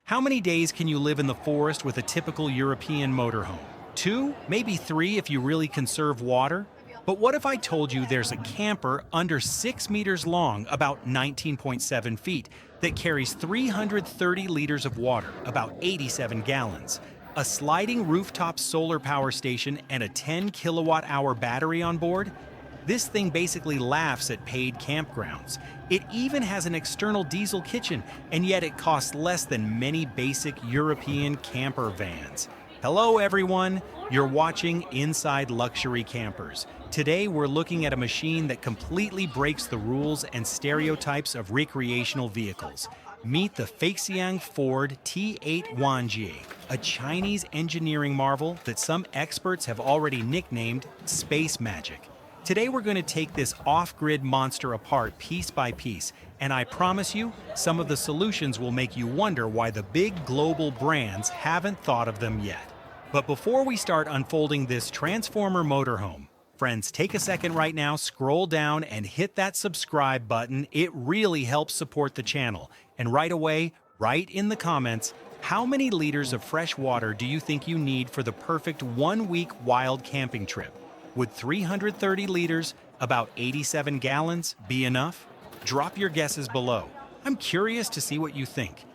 How many days can you live in the forest with a typical European motorhome? 2, maybe 3 if you really conserve water? But what if I told you there's a camper under 6 meters long, about 19.7 feet, that carries 330 liters of water, about 87 gallons, a sliding rooftop solar power station, and a 10 kilowatt hour battery on board? This thing basically laughs at paid campgrounds. It even has an external diesel kitchen, and yet it costs less than many basic European camper vans. Hello everyone, you're watching Inside Luxury Campers. Today we're looking at a machine that completely breaks the rules and stereotypes of recreational vehicles. Meet the Feixiang Ford T8 Wanjie, a Chinese engineering marvel that some experts have already nicknamed Space Magic. Today we're going to take this off-grid monster apart piece by piece, and I promise you, some of the solutions will make you wonder why the big global brands haven't thought of them yet. But before we start unfolding this Transformer motorhome, friends, take a second right now, scroll down and hit that subscribe button. It really helps support the channel. And right away, write in the comments, how many liters of fresh water do you think you need for the perfect one-week wild camping trip? Would 330 liters, about 87 gallons, be enough? Drop your guesses below. I'm curious to see what you think.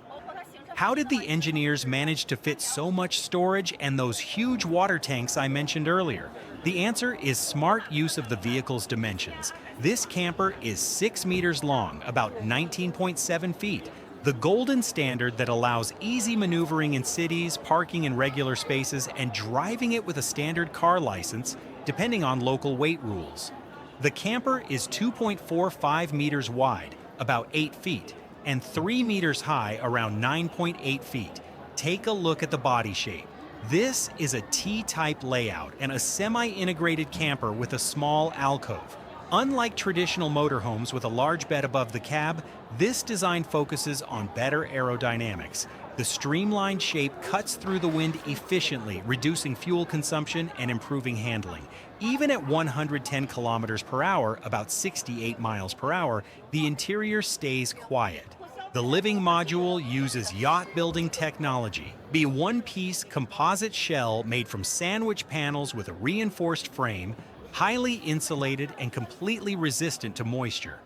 How did the engineers manage to fit so much storage and those huge water tanks I mentioned earlier? The answer is smart use of the vehicle's dimensions. This camper is 6 meters long, about 19.7 feet. The golden standard that allows easy maneuvering in cities, parking in regular spaces, and driving it with a standard car license, depending on local weight rules. The camper is 2.45 meters wide, about 8 feet, and 3 meters high, around 9.8 feet. Take a look at the body shape. This is a T-type layout and a semi-integrated camper with a small alcove. Unlike traditional motorhomes with a large bed above the cab, this design focuses on better aerodynamics. The streamlined shape cuts through the wind efficiently, reducing fuel consumption and improving handling. Even at 110 kilometers per hour, about 68 miles per hour, the interior stays quiet. The living module uses yacht-building technology, a one-piece composite shell made from sandwich panels with a reinforced frame, highly insulated and completely resistant to moisture.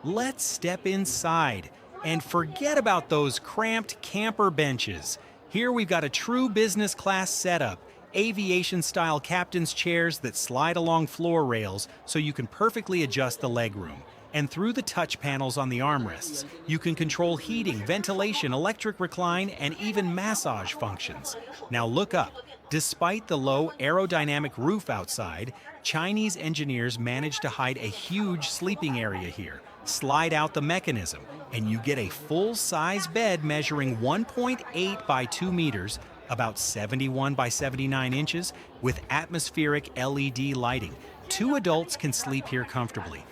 Let's step inside and forget about those cramped camper benches. Here we've got a true business class setup, aviation-style captain's chairs that slide along floor rails so you can perfectly adjust the legroom. And through the touch panels on the armrests, you can control heating, ventilation, electric recline, and even massage functions. Now look up. Despite the low aerodynamic roof outside, Chinese engineers managed to hide a huge sleeping area here. Slide out the mechanism, and you get a full-size bed measuring 1.8 by 2 meters, about 71 by 79 inches, with atmospheric LED lighting. 2 adults can sleep here comfortably.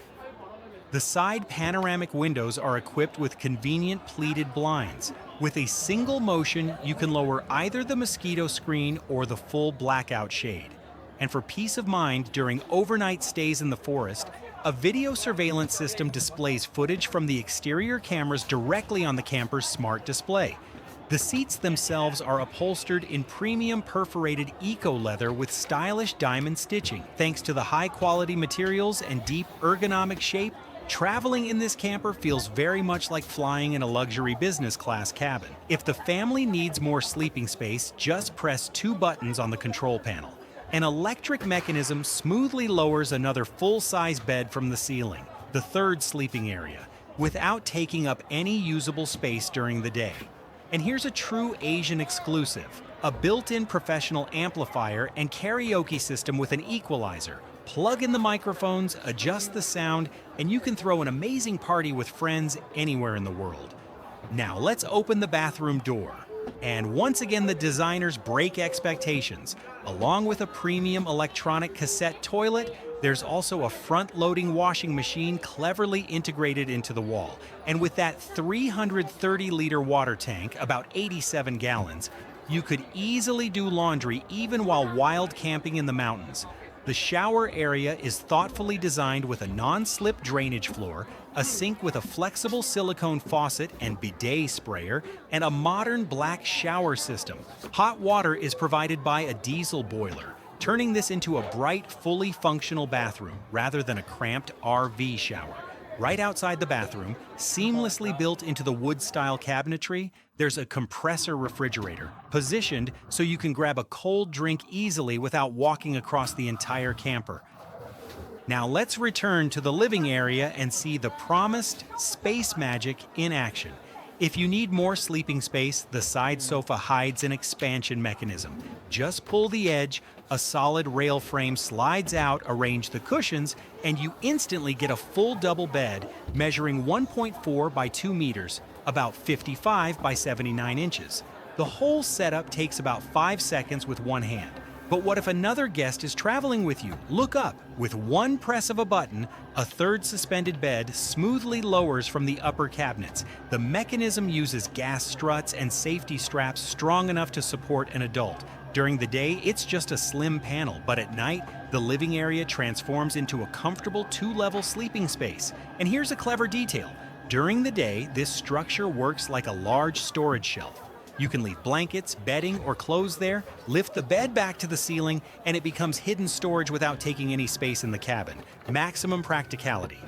The side panoramic windows are equipped with convenient pleated blinds. With a single motion, you can lower either the mosquito screen or the full blackout shade. And for peace of mind during overnight stays in the forest, a video surveillance system displays footage from the exterior cameras directly on the camper's smart display. The seats themselves are upholstered in premium perforated eco-leather with stylish diamond stitching. Thanks to the high-quality materials and deep ergonomic shape, traveling in this camper feels very much like flying in a luxury business class cabin. If the family needs more sleeping space, just press 2 buttons on the control panel. An electric mechanism smoothly lowers another full-size bed from the ceiling, the 3rd sleeping area, without taking up any usable space during the day. And here's a true Asian exclusive, a built-in professional amplifier and karaoke system with an equalizer. Plug in the microphones, adjust the sound, and you can throw an amazing party with friends anywhere in the world. Now let's open the bathroom door. And once again, the designers break expectations. Along with a premium electronic cassette toilet, there's also a front-loading washing machine cleverly integrated into the wall. And with that 330-liter water tank, about 87 gallons, you could easily do laundry even while wild camping in the mountains. The shower area is thoughtfully designed with a non-slip drainage floor, a sink with a flexible silicone faucet and bidet sprayer, and a modern black shower system. Hot water is provided by a diesel boiler, turning this into a bright, fully functional bathroom rather than a cramped RV shower. Right outside the bathroom, seamlessly built into the wood-style cabinetry, there's a compressor refrigerator, positioned so you can grab a cold drink easily without walking across the entire camper. Now let's return to the living area and see the promised space magic in action. If you need more sleeping space, the side sofa hides an expansion mechanism. Just pull the edge, a solid rail frame slides out, arrange the cushions, and you instantly get a full double bed measuring 1.4 by 2 meters, about 55 by 79 inches. The whole setup takes about 5 seconds with one hand. But what if another guest is traveling with you? Look up. With one press of a button, a third suspended bed smoothly lowers from the upper cabinets. The mechanism uses gas struts and safety straps strong enough to support an adult. During the day, it's just a slim panel, but at night, the living area transforms into a comfortable 2-level sleeping space. And here's a clever detail. During the day, this structure works like a large storage shelf. You can leave blankets, bedding, or clothes there, lift the bed back to the ceiling, and it becomes hidden storage without taking any space in the cabin. Maximum practicality.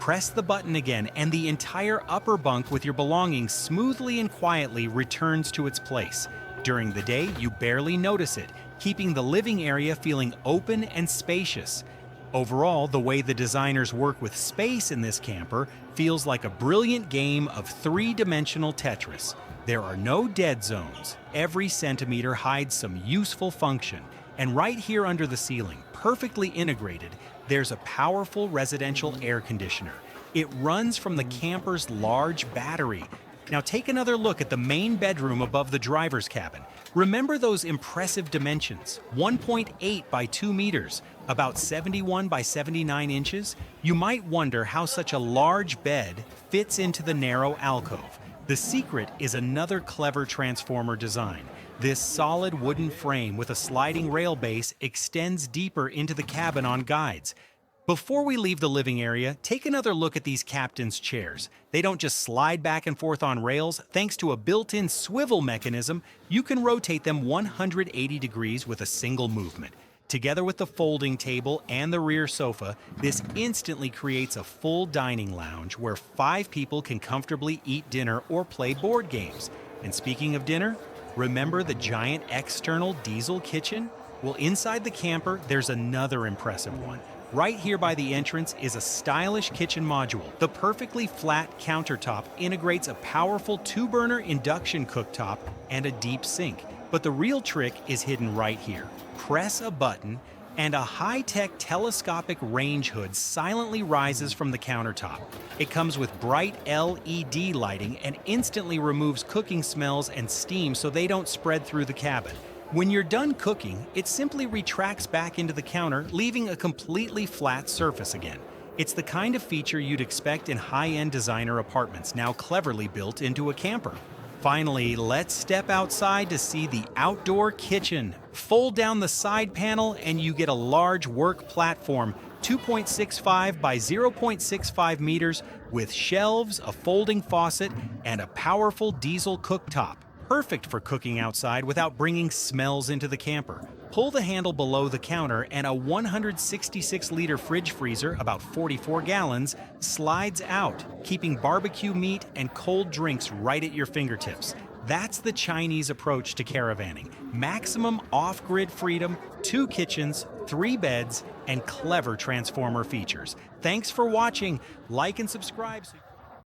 Press the button again, and the entire upper bunk with your belongings smoothly and quietly returns to its place. During the day, you barely notice it, keeping the living area feeling open and spacious. Overall, the way the designers work with space in this camper feels like a brilliant game of 3-dimensional Tetris. There are no dead zones. Every centimeter hides some useful function. And right here under the ceiling, perfectly integrated, there's a powerful residential air conditioner. It runs from the camper's large battery. Now take another look at the main bedroom above the driver's cabin. Remember those impressive dimensions, 1.8 by 2 meters, about 71 by 79 inches? You might wonder how such a large bed fits into the narrow alcove. The secret is another clever transformer design. This solid wooden frame with a sliding rail base extends deeper into the cabin on guides. Before we leave the living area, take another look at these captain's chairs. They don't just slide back and forth on rails. Thanks to a built-in swivel mechanism, you can rotate them 180 degrees with a single movement. Together with the folding table and the rear sofa, this instantly creates a full dining lounge where 5 people can comfortably eat dinner or play board games. And speaking of dinner, remember the giant external diesel kitchen? Well, inside the camper, there's another impressive one. Right here by the entrance is a stylish kitchen module. The perfectly flat countertop integrates a powerful 2-burner induction cooktop and a deep sink. But the real trick is hidden right here. Press a button, and a high-tech telescopic range hood silently rises from the countertop. It comes with bright LED lighting and instantly removes cooking smells and steam so they don't spread through the cabin. When you're done cooking, it simply retracts back into the counter, leaving a completely flat surface again. It's the kind of feature you'd expect in high-end designer apartments, now cleverly built into a camper. Finally, let's step outside to see the outdoor kitchen. Fold down the side panel and you get a large work platform, 2.65 by 0.65 meters, with shelves, a folding faucet, and a powerful diesel cooktop. Perfect for cooking outside without bringing smells into the camper. Pull the handle below the counter and a 166-liter fridge freezer, about 44 gallons, slides out, keeping barbecue meat and cold drinks right at your fingertips. That's the Chinese approach to caravanning. Maximum off-grid freedom, 2 kitchens, 3 beds, and clever transformer features. Thanks for watching. Like and subscribe.